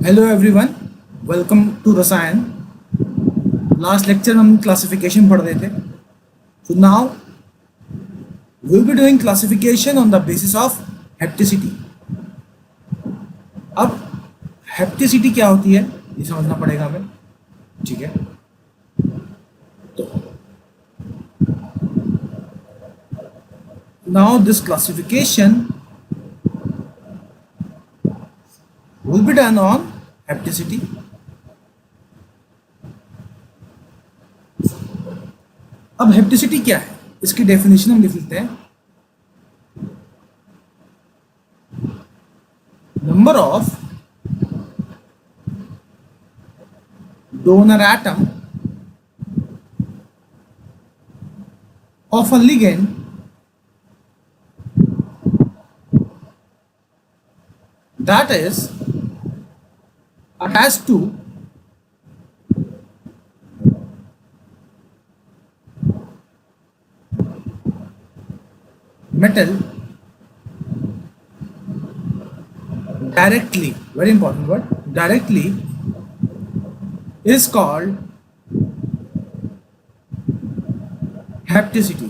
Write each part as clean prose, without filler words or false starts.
Hello everyone, welcome to रसायन। Last lecture में हम क्लासिफिकेशन पढ़ रहे थे। So now we will be doing classification on the basis of hapticity. अब हेप्टिसिटी क्या होती है ये समझना पड़ेगा हमें, ठीक है। तो now this classification will be done on hapticity. अब हेप्टिसिटी क्या है, इसकी डेफिनेशन हम लिख लेते हैं। Number of donor atom of a ligand that is attached to metal directly, very important word, directly, is called hapticity।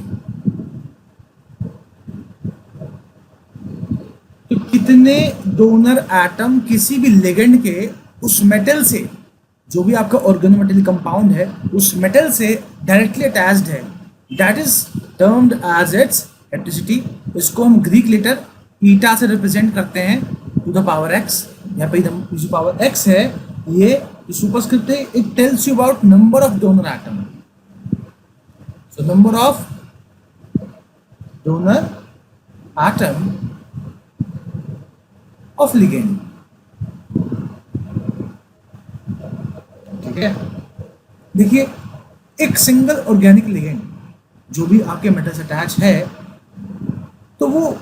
तो कितने डोनर एटम किसी भी लिगेंड के उस मेटल से, जो भी आपका ऑर्गेनोमेटेलिक कंपाउंड है, उस मेटल से डायरेक्टली अटैच्ड है, that is termed as its hapticity. इसको हम ग्रीक लेटर ईटा से रिप्रेजेंट करते हैं, टू द पावर एक्स। यहाँ पे जो पावर एक्स है ये सुपरस्क्रिप्ट है, it tells you about number of donor atom. So number of donor atom of ligand, ठीक है। देखिए, एक सिंगल ऑर्गेनिक लिगेंड जो भी आपके मेटल से अटैच है, तो वो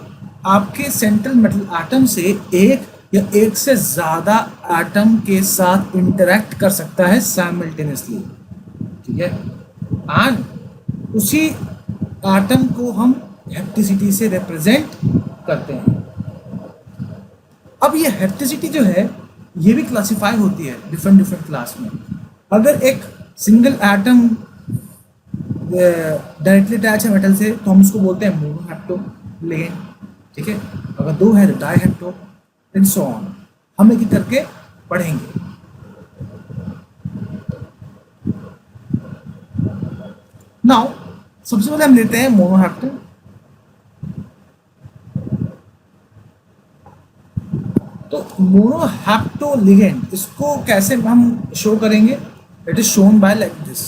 आपके सेंट्रल मेटल एटम से एक या एक से ज्यादा एटम के साथ इंटरैक्ट कर सकता है साइमल्टेनियसली, ठीक है। एंड उसी एटम को हम हेप्टिसिटी से रिप्रेजेंट करते हैं। अब ये हेप्टिसिटी जो है ये भी क्लासिफाई होती है डिफरेंट क्लास में। अगर एक सिंगल एटम डायरेक्टली अटैच है मेटल से तो हम उसको बोलते हैं मोनोहेप्टो लिगेंड, ठीक है। अगर दो है तो डाइहेप्टो, एंड सो ऑन। हम एक एक करके पढ़ेंगे। नाउ सबसे पहले हम लेते हैं मोनोहेप्टो। तो मोनोहेप्टो लिगेंड, इसको कैसे हम शो करेंगे? It is shown by like this.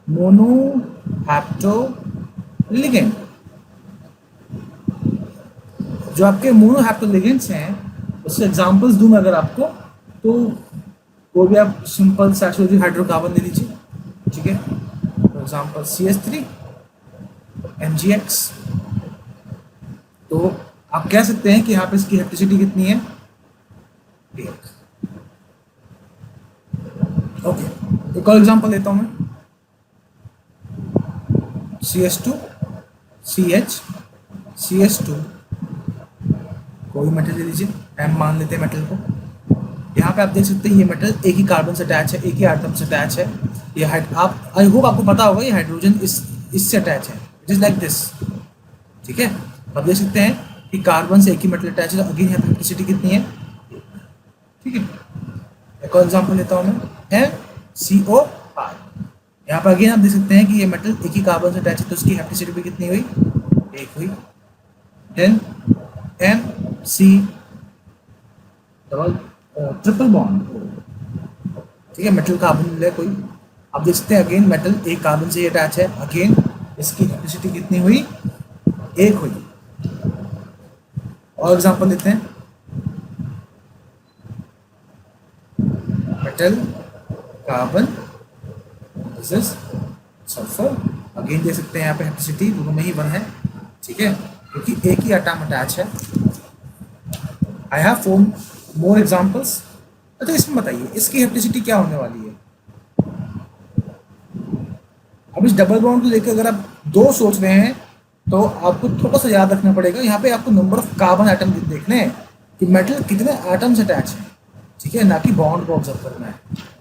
Monohapto ligand, जो आपके मोनोहेप्टो लिगेंड्स हैं उससे एग्जांपल्स दूं मैं अगर आपको, तो वो भी आप सिंपल सैचुरेटेड हाइड्रोकार्बन ले लीजिए, ठीक है। For example CH3 MgX। तो आप कह सकते हैं कि यहाँ पे इसकी हेप्टिसिटी कितनी है? 1। ओके, एक और एग्जांपल लेता हूँ मैं। CH2 CH CH2, कोई मेटल ले लीजिए, M मान लेते हैं मेटल को। यहाँ पे आप देख सकते हैं ये मेटल एक ही कार्बन से अटैच है, एक ही एटम से अटैच है। ये आप आई होप आपको पता होगा, ये हाइड्रोजन इससे अटैच है, इट इज लाइक दिस, ठीक है। आप देख सकते हैं कि कार्बन से एक ही मेटल अटैच है, तो अगेन यहाँ पे हेप्टिसिटी कितनी है? ठीक है। एक और एग्जाम्पल लेता हूँ मैं, MCOR। यहाँ पर अगेन आप देख सकते हैं कि ये मेटल एक ही कार्बन से अटैच है, तो उसकी हेप्टिसिटी भी कितनी हुई? 1 हुई। देन MC ट्रिपल बॉन्ड, ठीक है, मेटल कार्बन ले कोई। आप देख सकते हैं अगेन मेटल एक कार्बन से अटैच है, अगेन इसकी हेप्टिसिटी कितनी हुई? 1 हुई। और एग्जांपल लेते हैं, metal carbon, this is sulphur. Again देख सकते हैं यहाँ पे हेप्टिसिटी दोनों में ही 1 है, ठीक है, क्योंकि एक ही एटम अटैच है। I have 4 more examples. अच्छा, इसमें बताइए इसकी हेप्टिसिटी क्या होने वाली है? अब इस डबल बॉन्ड को लेकर अगर आप 2 सोच रहे हैं तो आपको थोड़ा सा याद रखना पड़ेगा, यहाँ पे आपको नंबर ऑफ कार्बन एटम देखने हैं कि मेटल कितने एटम्स अटैच हैं, ठीक है, ना कि बॉन्ड को ऑब्जर्व करना है।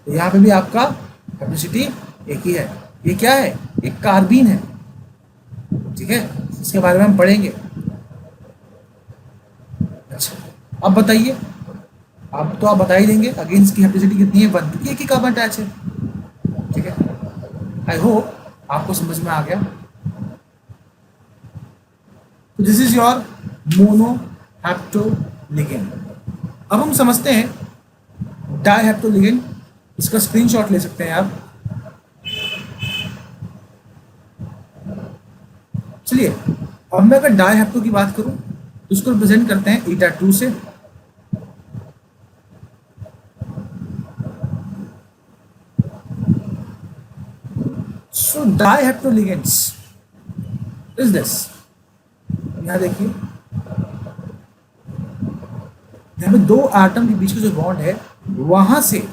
तो यहाँ पे भी आपका हेप्टिसिटी एक ही है। ये क्या है? एक कार्बीन है, ठीक है, इसके बारे में हम पढ़ेंगे। अच्छा, अब बताइए, अब तो आप बता ही देंगे अगेन इसकी हेप्टिसिटी कितनी है, 1, क्योंकि एक ही कार्बन अटैच है, ठीक है। आई होप आपको समझ में आ गया। तो दिस इज योर मोनो हैप्टोलिगेंड। अब हम समझते हैं डायहेप्टोलिगेंड। इसका स्क्रीनशॉट ले सकते हैं आप। चलिए, अब मैं अगर डायहेप्टो की बात करूं तो उसको रिप्रेजेंट करते हैं ईटा 2 से। सो डायहेप्टोलिगेंड्स इज दिस, यहां देखिए, यहाँ पे दो एटम के बीच का जो बॉन्ड है वहां से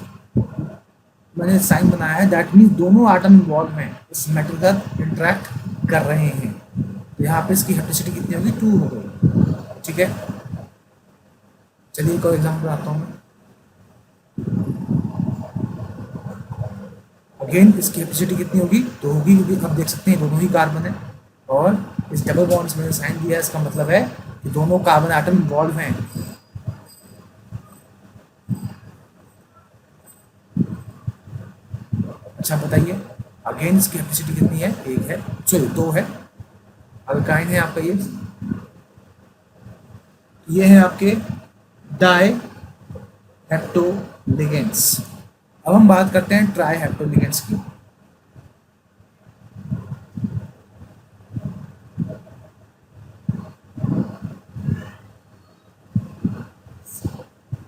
मैंने साइन बनाया है, दैट मीन्स दोनों एटम इन्वॉल्व हैं, इस मेटल का इंटरेक्ट कर रहे हैं। तो यहाँ पे इसकी हेप्टिसिटी कितनी होगी, 2 हो गई, ठीक है। चलिए एक और एग्जाम्पल आता हूँ मैं। अगेन इसकी हेप्टिसिटी कितनी होगी, 2 होगी, क्योंकि आप देख सकते हैं दोनों ही कार्बन है, और इस डबल बॉन्ड्स में साइन दिया है, इसका मतलब है कि दोनों कार्बन एटम इन्वॉल्व हैं। अच्छा बताइए, अगेन इसकी हेप्टिसिटी कितनी है, 1 है, सॉरी 2 है। अल्काइन है आपका ये है आपके डायहेप्टोलिगेंड्स। अब हम बात करते हैं ट्राइहेप्टोलिगेंड्स की।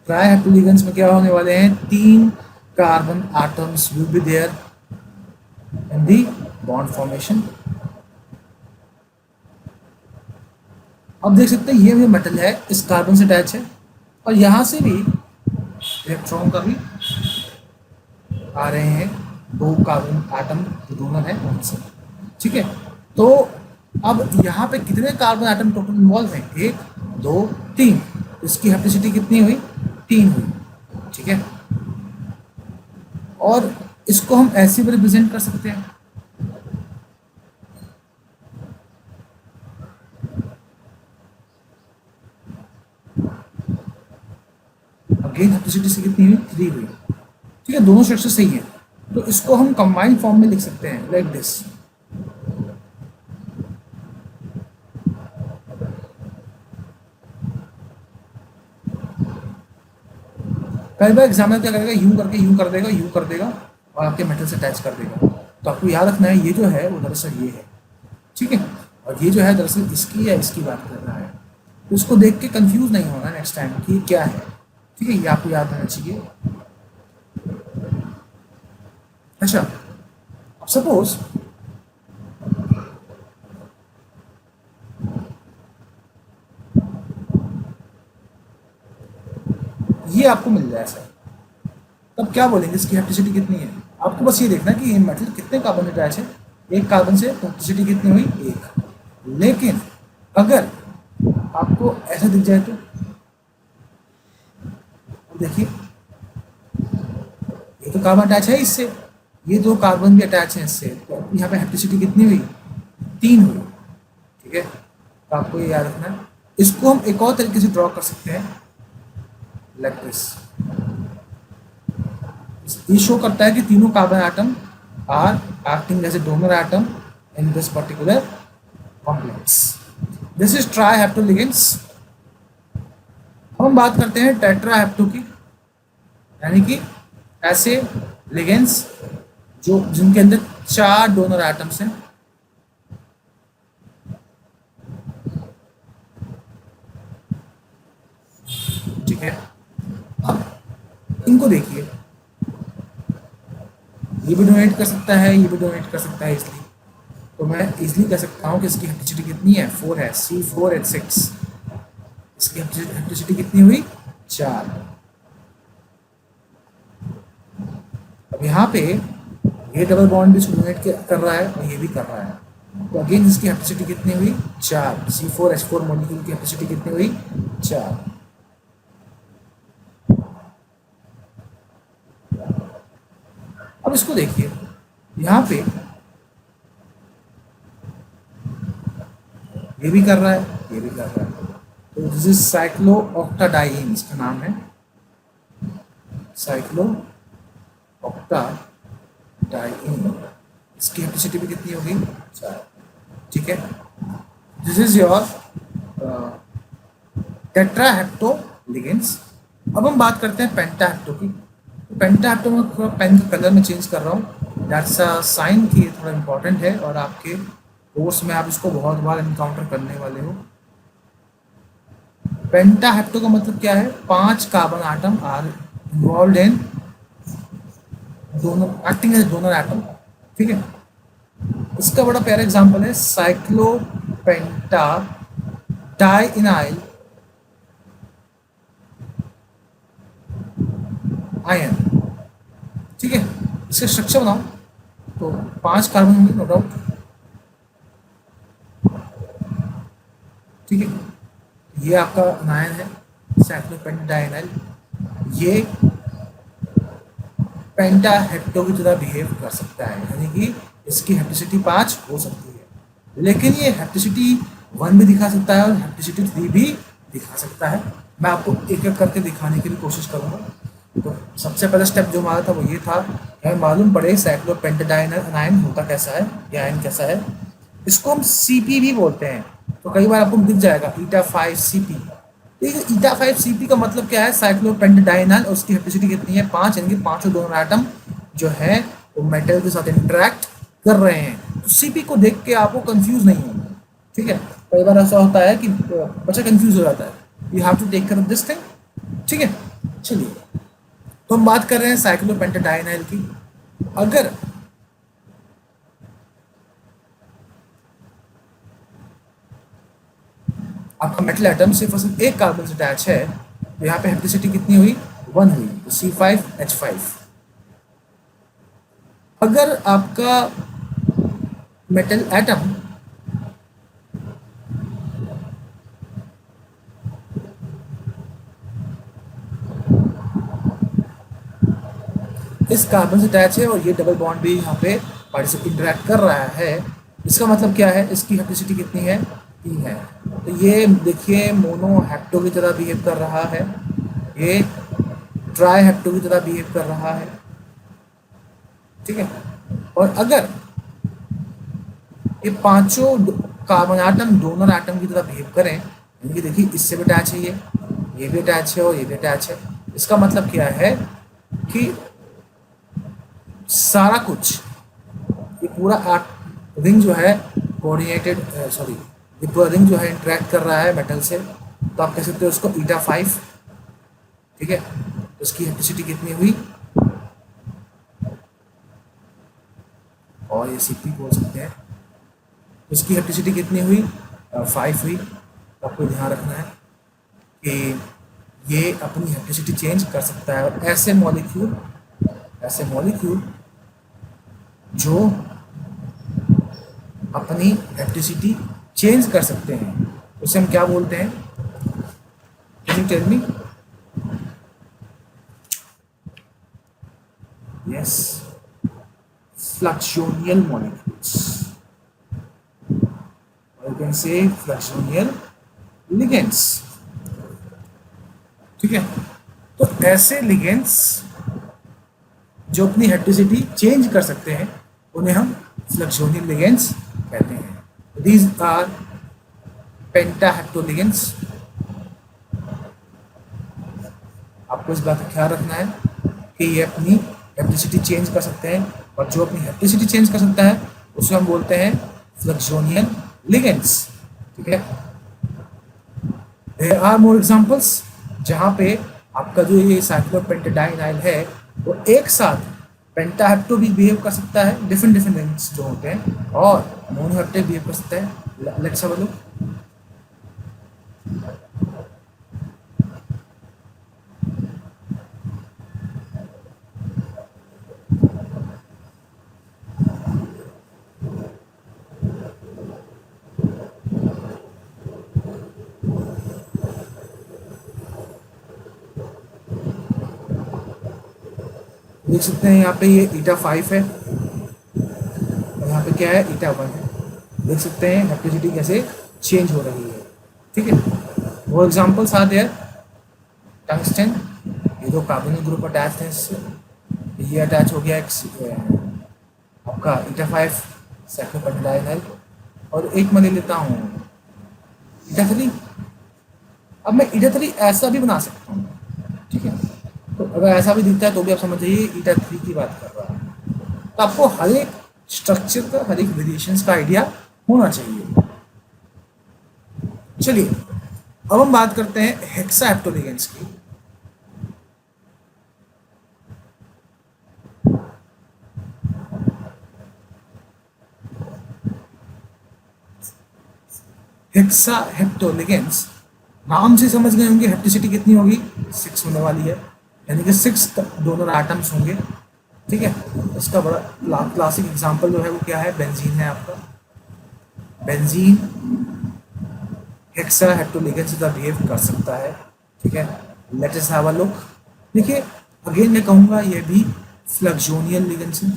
ट्राइहेप्टोलिगेंड्स में क्या होने वाले हैं, 3 carbon atoms will be there in the bond formation. अब देख सकते हैं ये भी मेटल है, इस कार्बन से अटैच है, और यहां से भी इलेक्ट्रॉन का भी आ रहे हैं, 2 कार्बन एटम जो डोनर है उनसे, ठीक है। तो अब यहाँ पे कितने कार्बन एटम टोटल इन्वॉल्व हैं, 1 2 3, इसकी हेप्टिसिटी कितनी हुई, 3 हुई, ठीक है। और इसको हम ऐसे भी रिप्रेजेंट कर सकते हैं, अगेन हेप्टिसिटी से कितनी हुई, 3 हुई, ठीक है। दोनों स्ट्रक्चर सही है, तो इसको हम कंबाइंड फॉर्म में लिख सकते हैं लाइक दिस। कई बार एग्जामिनर क्या करेगा, यूं करके यूं कर देगा, यूं कर देगा, और आपके मेटल से अटैच कर देगा। तो आपको याद रखना है, ये जो है वो दरअसल ये है, ठीक है, और ये जो है दरअसल इसकी या इसकी बात कर रहा है। तो उसको देख के कंफ्यूज नहीं होना नेक्स्ट टाइम कि ये क्या है, ठीक है, ये आपको याद रहना चाहिए। अच्छा, अब सपोज ये आपको मिल जाए सर, तब क्या बोलेंगे, इसकी हेप्टिसिटी कितनी है। आपको बस ये देखना है कि ये मेटल कितने कार्बन अटैच है, 1 कार्बन से हेप्टिसिटी कितनी हुई, 1। लेकिन अगर आपको ऐसा दिख जाए तो देखिए, ये तो कार्बन अटैच है इससे, ये 2 कार्बन भी अटैच है इससे, तो यहाँ पे हेप्टिसिटी कितनी हुई, 3 हुई, ठीक है। तो आपको ये याद रखना है। इसको हम एक और तरीके से ड्रॉ कर सकते हैं लाइक दिस। ये शो करता है कि तीनों carbon atom are acting as a donor atom in this particular complex. This is trihapto ligands. हम बात करते हैं टेट्राहेप्टो की, यानी कि ऐसे लिगेंड्स जो जिनके अंदर 4 डोनर एटम्स हैं। ठीक है, अब इनको देखिए, ये भी डोनेट कर सकता है, ये भी डोनेट कर सकता है इसलिए, तो मैं इजीली कह सकता हूँ कि इसकी हेप्टिसिटी कितनी है, 4 है, C4H6। इसकी हेप्टिसिटी कितनी हुई, 4। अब यहाँ पे ये डबल बॉन्ड भी डोनेट कर रहा है और ये भी कर रहा है, तो अगेन इसकी हैप्टिसिटी कितनी हुई 4। C4H4 मॉलिक्यूल की हैप्टिसिटी कितनी हुई 4। अब इसको देखिए यहाँ पे ये भी कर रहा है, ये भी कर रहा है। तो दिस इज साइक्लोऑक्टाडाइन, इसका नाम है साइक्लोऑक्टाडाइन। इसकी कैपेसिटी भी कितनी होगी 4। ठीक है, दिस इज योर टेट्राहेप्टोलिगेंड्स। अब हम बात करते हैं पेंटाहेप्टो की। तो पेंटाहेप्टो में थोड़ा पेन का कलर में चेंज कर रहा हूँ, दैट्स अ साइन कि ये थोड़ा इंपॉर्टेंट है और आपके कोर्स में आप इसको बहुत बार इनकाउंटर करने वाले हो। पेंटाहेप्टो का मतलब क्या है, 5 carbon atom are involve in दोनों एक्टिंग एज डोनर एटम। ठीक है, इसका बड़ा प्यारा एग्जांपल है साइक्लोपेंटा डाइइनाइल आयन। ठीक है, इसका स्ट्रक्चर बनाओ तो 5 कार्बन होंगे नो डाउट। ठीक है, ये आपका अनायन है साइक्लोपेंटा डाइइनाइल। ये पेंटाहेप्टो की तरह बिहेव कर सकता है, यानी कि इसकी हैप्टिसिटी 5 हो सकती है, लेकिन ये हैप्टिसिटी 1 भी दिखा सकता है और हैप्टिसिटी 3 भी दिखा सकता है। मैं आपको एक एक करके दिखाने की भी कोशिश करूँगा। तो सबसे पहला स्टेप जो हमारा था वो ये था कि हमें मालूम पड़े साइक्लोपेंटाडाइनाइल अनायन होता कैसा है, ये आयन कैसा है। इसको हम CP भी बोलते हैं, तो कई बार आपको दिख जाएगा ईटा5CP। ईटा5CP का मतलब क्या है, साइक्लोपेंटाडाइनाइल, उसकी हैप्टिसिटी कितनी है 5, यानी कि पांचों दोनों एटम जो है वो मेटल के साथ इंटरेक्ट कर रहे हैं। तो सीपी को देख के आपको कंफ्यूज नहीं होना। ठीक है, कई बार ऐसा होता है कि बच्चा कंफ्यूज हो जाता है, you have to take care of this thing. ठीक है, चलिए तो हम बात कर रहे हैं साइक्लोपेंटाडाइनाइल की। अगर आपका मेटल एटम सिर्फ और सिर्फ एक कार्बन से अटैच है तो यहाँ पे हैप्टिसिटी कितनी हुई 1 हुई, तो C5H5। अगर आपका मेटल एटम इस कार्बन से अटैच है और ये डबल बॉन्ड भी यहाँ पे पार्टिसिपेट इंटरेक्ट कर रहा है, इसका मतलब क्या है, इसकी हैप्टिसिटी कितनी है 3 है। तो ये देखिए मोनो हेप्टो की तरह बिहेव कर रहा है, ये ट्राई हेप्टो की तरह बिहेव कर रहा है। ठीक है, और अगर ये पांचों कार्बन आटम डोनर आटम की तरह बिहेव करें, यानी कि देखिए इससे भी अटैच है, ये भी अटैच है और ये भी अटैच है, इसका मतलब क्या है कि सारा कुछ ये पूरा रिंग जो है कोऑर्डिनेटेड, सॉरी ये पूरा रिंग जो है इंटरेक्ट कर रहा है मेटल से, तो आप कह सकते हो उसको ईटा5। ठीक है, तो इसकी हैप्टिसिटी कितनी हुई, और ये CP बोल सकते हैं, तो इसकी हैप्टिसिटी कितनी हुई 5 हुई। तो आपको ध्यान रखना है कि ये अपनी हैप्टिसिटी चेंज कर सकता है, और ऐसे मॉलिक्यूल जो अपनी हैप्टिसिटी चेंज कर सकते हैं उसे हम क्या बोलते हैं, can you tell me? Yes, fluxional molecules, or you can say fluxional ligands. ठीक है, तो ऐसे लिगेंड्स जो अपनी हैप्टिसिटी चेंज कर सकते हैं उन्हें हम फ्लक्सोनियल लिगेंड्स कहते हैं। These are pentahapto ligands. आपको इस बात का ख्याल रखना है कि ये अपनी हैप्टिसिटी चेंज कर सकते हैं, और जो अपनी हैप्टिसिटी चेंज कर सकता है उसे हम बोलते हैं फ्लक्सोनियल लिगेंड्स। ठीक है, देयर आर मोर एग्जांपल्स जहाँ पे आपका जो ये साइक्लोपेंटाडाइनाइल है वो एक साथ पेंटाहेप्टो भी बिहेव कर सकता है, डिफरेंट रिंग्स जो होते हैं, और मोनोहेप्टो बिहेव कर सकता है। Let's have a look. देख सकते हैं यहाँ पे ये ईटा 5 है और यहाँ पे क्या है, ईटा 1 है। देख सकते हैं हैप्टिसिटी कैसे चेंज हो रही है। ठीक है, वो एग्जाम्पल्स आर देयर। टंगस्टन, ये दो कार्बोनिल ग्रुप अटैच हैं इससे, ये अटैच हो गया आपका ईटा 5 साइक्लोपेंटाडाइनल। और एक मैं ले लेता हूँ ईटा 3। अब मैं ईटा 3 ऐसा भी बना सकता हूँ। ठीक है, तो अगर ऐसा भी दिखता है तो भी आप समझ जाइए ईटा 3 की बात कर रहा है। तो आपको हर एक स्ट्रक्चर का, हर एक वेरिएशंस का आइडिया होना चाहिए। चलिए अब हम बात करते हैं हेक्साहेप्टोलिगेंड्स की। हेक्साहेप्टोलिगेंड्स, नाम से समझ गए होंगे हैप्टिसिटी कितनी होगी, 6 होने वाली है, यानी कि 6 डोनर एटम्स होंगे। ठीक है, इसका बड़ा क्लासिक एग्जांपल जो है वो क्या है, बेंजीन है आपका। बेंजीन हेक्साहेप्टोलिगेंड से बिहेव कर सकता है। ठीक है, let us have a look. देखिए अगेन मैं कहूँगा ये भी फ्लक्सोनियल लिगेंड्स है,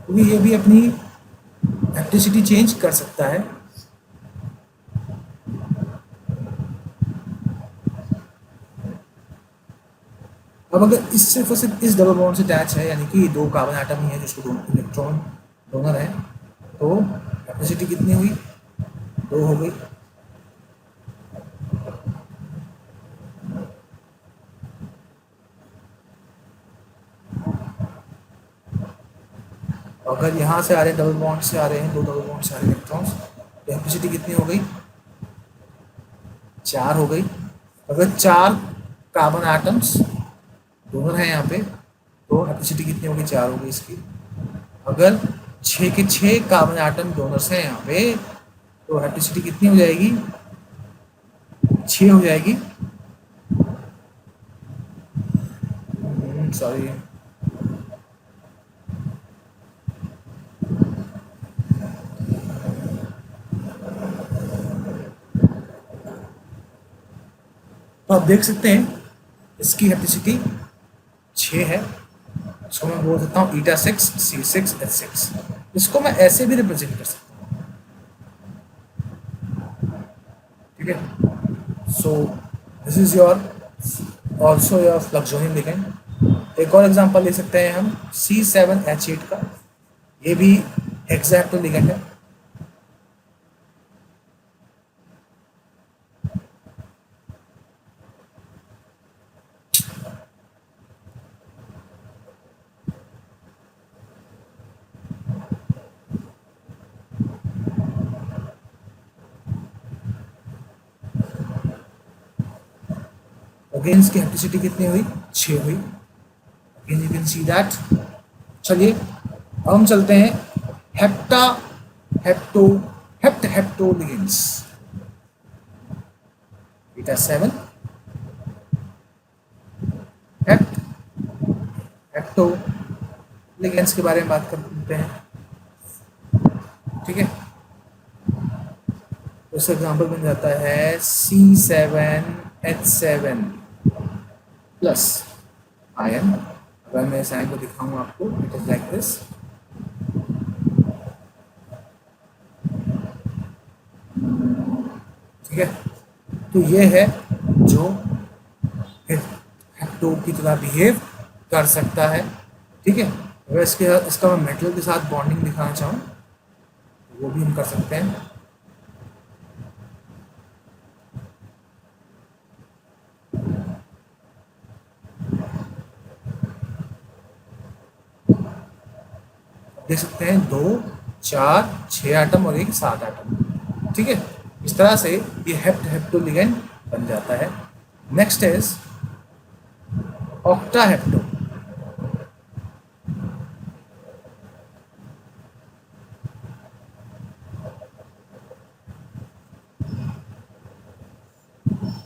क्योंकि ये भी अपनी हैप्टिसिटी चेंज कर सकता है। अब अगर इस सिर्फ और सिर्फ इस डबल बॉन्ड से अटैच है, यानी कि दो कार्बन एटम ही है जिसको दोनों इलेक्ट्रॉन डोनर है, तो कैपेसिटी कितनी हुई, 2 हो गई। अगर यहाँ से आ रहे हैं डबल बॉन्ड से आ रहे हैं, दो डबल बॉन्ड से आ रहे हैं इलेक्ट्रॉन्स, तो कैपेसिटी कितनी हो गई, 4 हो गई। अगर 4 कार्बन एटम्स डोनर है यहाँ पे, तो कैपेसिटी कितनी होगी, 4 हो गई इसकी। अगर 6 के 6 कार्बन एटम डोनर्स हैं यहाँ पे, तो कैपेसिटी कितनी हो जाएगी, 6 हो जाएगी। सॉरी, तो आप देख सकते हैं इसकी कैपेसिटी 6 है। इसको मैं बोल सकता हूँ ईटा 6 C6 H6। इसको मैं ऐसे भी रिप्रेजेंट कर सकता हूँ। ठीक है, so this is your also your fluxional ligand. एक और एग्जांपल ले सकते हैं हम C7H8 का, ये भी हेक्साहेप्टल लिगेंड है। अगेन इसकी हैप्टिसिटी कितनी हुई, 6 हुई। Again you can see that. चलिए अब हम चलते हैं हेप्टा हेप्टो हेप्टो लिगेंड्स। ईटा 7 हेप्ट हेप्टो लिगेंड्स के बारे में बात करते हैं। ठीक है, उसका एग्जाम्पल बन जाता है C7H7 प्लस आयन। अगर मैं इस आयन को दिखाऊं आपको, इट इज लाइक दिस। ठीक है, तो ये है जो हेप्टो की तरह बिहेव कर सकता है। ठीक है, अगर इसका मैं मेटल के साथ बॉन्डिंग दिखाना चाहूँ तो वो भी हम कर सकते हैं। देख सकते हैं 2 4 6 एटम और एक 7 एटम। ठीक है, इस तरह से ये हेप्टो लिगेंड बन जाता है। Next is octa hapto.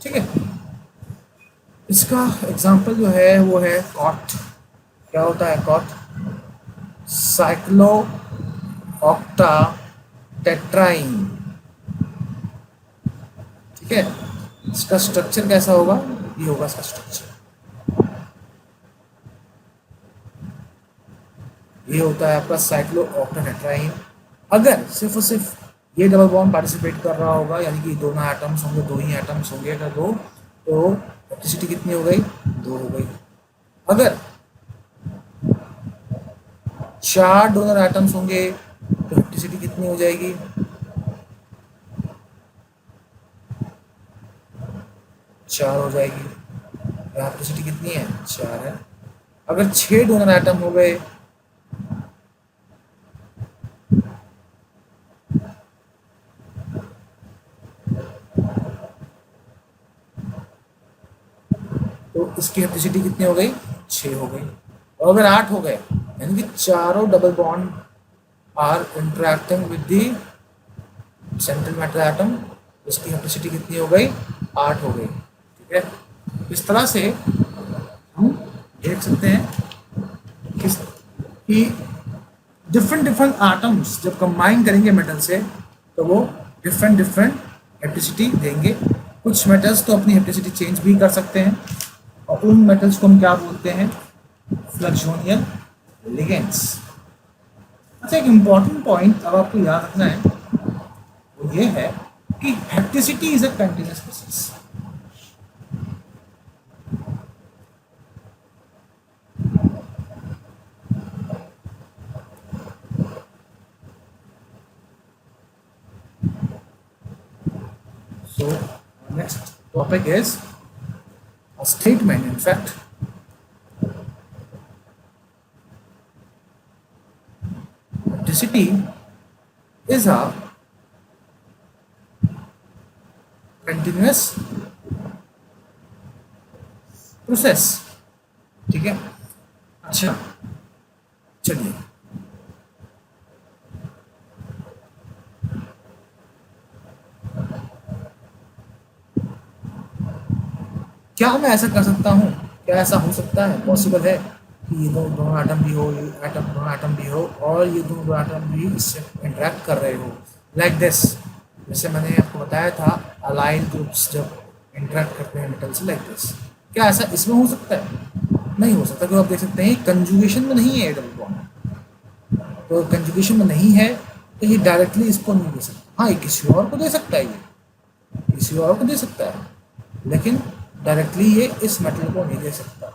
ठीक है, इसका एग्जांपल जो है वो है कॉट। क्या होता है कॉट, साइक्लो ऑक्टा टेट्राइन। ठीक है, इसका स्ट्रक्चर कैसा होगा, ये होगा इसका स्ट्रक्चर। ये होता है आपका साइक्लोऑक्टेट्राईन। अगर सिर्फ और सिर्फ ये डबल बॉन्ड पार्टिसिपेट कर रहा होगा, यानी कि दोनों एटम्स होंगे, दो ही एटम्स होंगे अगर दो, तो इलेक्ट्रिसिटी कितनी हो गई, 2 हो गई। अगर 4 डोनर एटम्स होंगे तो इलेक्ट्रिसिटी कितनी हो जाएगी, 4 हो जाएगी। इलेक्ट्रिसिटी कितनी है, 4 है। अगर 6 डोनर एटम हो गए तो इसकी इलेक्ट्रिसिटी कितनी हो गई, 6 हो गई। और अगर 8 हो गए, यानी कि चारों double bond are interacting with the central metal atom, इसकी इलेक्ट्रिसिटी कितनी हो गई, 8 हो गई। ठीक है, इस तरह से हम देख सकते हैं कि डिफरेंट डिफरेंट एटम्स जब कंबाइन करेंगे मेटल से तो वो डिफरेंट डिफरेंट इलेक्ट्रिसिटी देंगे। कुछ मेटल्स तो अपनी इलेक्ट्रिसिटी चेंज भी कर सकते हैं, और उन मेटल्स को हम क्या बोलते हैं, फ्लक्सोनियल लिगेंड्स। अच्छा, एक इम्पॉर्टेंट पॉइंट अब आपको याद रखना है, वो ये है कि electricity is a continuous process. So next topic is a statement. In fact, electricity is a continuous process. ठीक है, अच्छा चलिए, क्या मैं ऐसा कर सकता हूँ, क्या ऐसा हो सकता है, पॉसिबल है कि ये दोनों एटम भी हो, ये दोनों एटम भी हो, और ये दोनों एटम भी इससे इंटरेक्ट कर रहे हो, लाइक दिस। जैसे मैंने आपको बताया था, अलाइन ग्रुप्स जब इंटरेक्ट करते हैं मेटल से, लाइक दिस। क्या ऐसा इसमें हो सकता है, नहीं हो सकता, क्योंकि आप देख सकते हैं कंजुगेशन में नहीं है डबल बॉन्ड। तो कंजुगेशन में नहीं है तो ये डायरेक्टली इसको नहीं दे सकता। हाँ, ये किसी और को दे सकता है, ये किसी और को दे सकता है, लेकिन डायरेक्टली ये इस मेटल को नहीं दे सकता।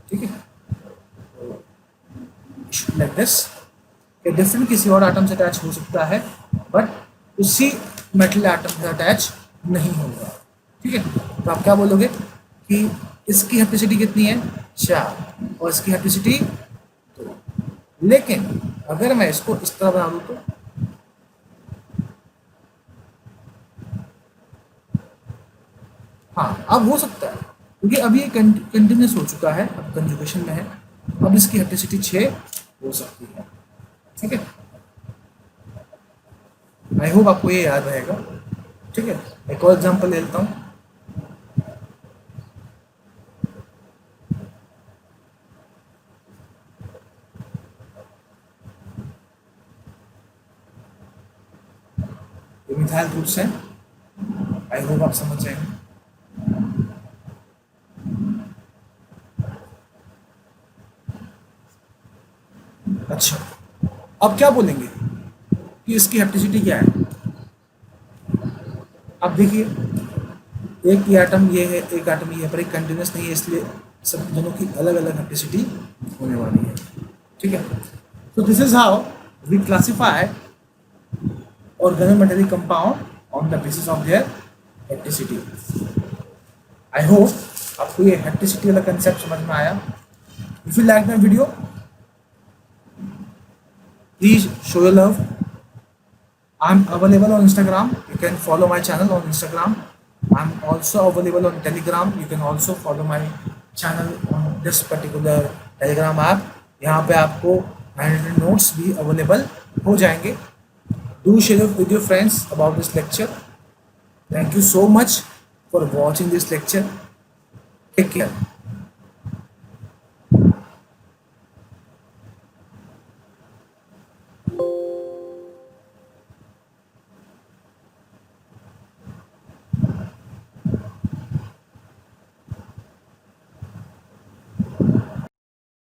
ठीक है, लाइक दिस, ये डिफरेंट किसी और एटम से अटैच हो सकता है, बट उसी मेटल एटम से अटैच नहीं होगा। ठीक है, तो आप क्या बोलोगे कि इसकी इलेक्ट्रिसिटी कितनी है, 4, और इसकी इलेक्ट्रिसिटी 2। लेकिन अगर मैं इसको इस तरह बना दूँ तो हाँ, अब हो सकता है, क्योंकि अभी ये कंटिन्यूस हो चुका है, अब कंजुगेशन में है, अब इसकी इलेक्ट्रिसिटी 6 हो सकती है। ठीक है, आई होप आपको ये याद रहेगा। ठीक है, एक और एग्जांपल ले लेता हूँ। ये मिथाइल ग्रुप्स हैं, आई होप आप समझ जाएंगे। अच्छा, अब क्या बोलेंगे कि इसकी इलेक्ट्रिसिटी क्या है। अब देखिए, एक ही एटम ये है, एक एटम ये है, पर एक कंटिन्यूस नहीं है, इसलिए सब दोनों की अलग अलग इलेक्ट्रिसिटी होने वाली है। ठीक है, तो this is how we classify organometallic compound on the basis of their electricity. I hope आपको ये electricity वाला concept समझ में आया। If you like my video, please show your love. I'm available on Instagram. You can follow my channel on Instagram. I'm also available on Telegram. You can also follow my channel on this particular Telegram app. यहाँ पे आपको handwritten notes भी available हो जाएंगे। Do share with your friends about this lecture. Thank you so much for watching this lecture. Take care.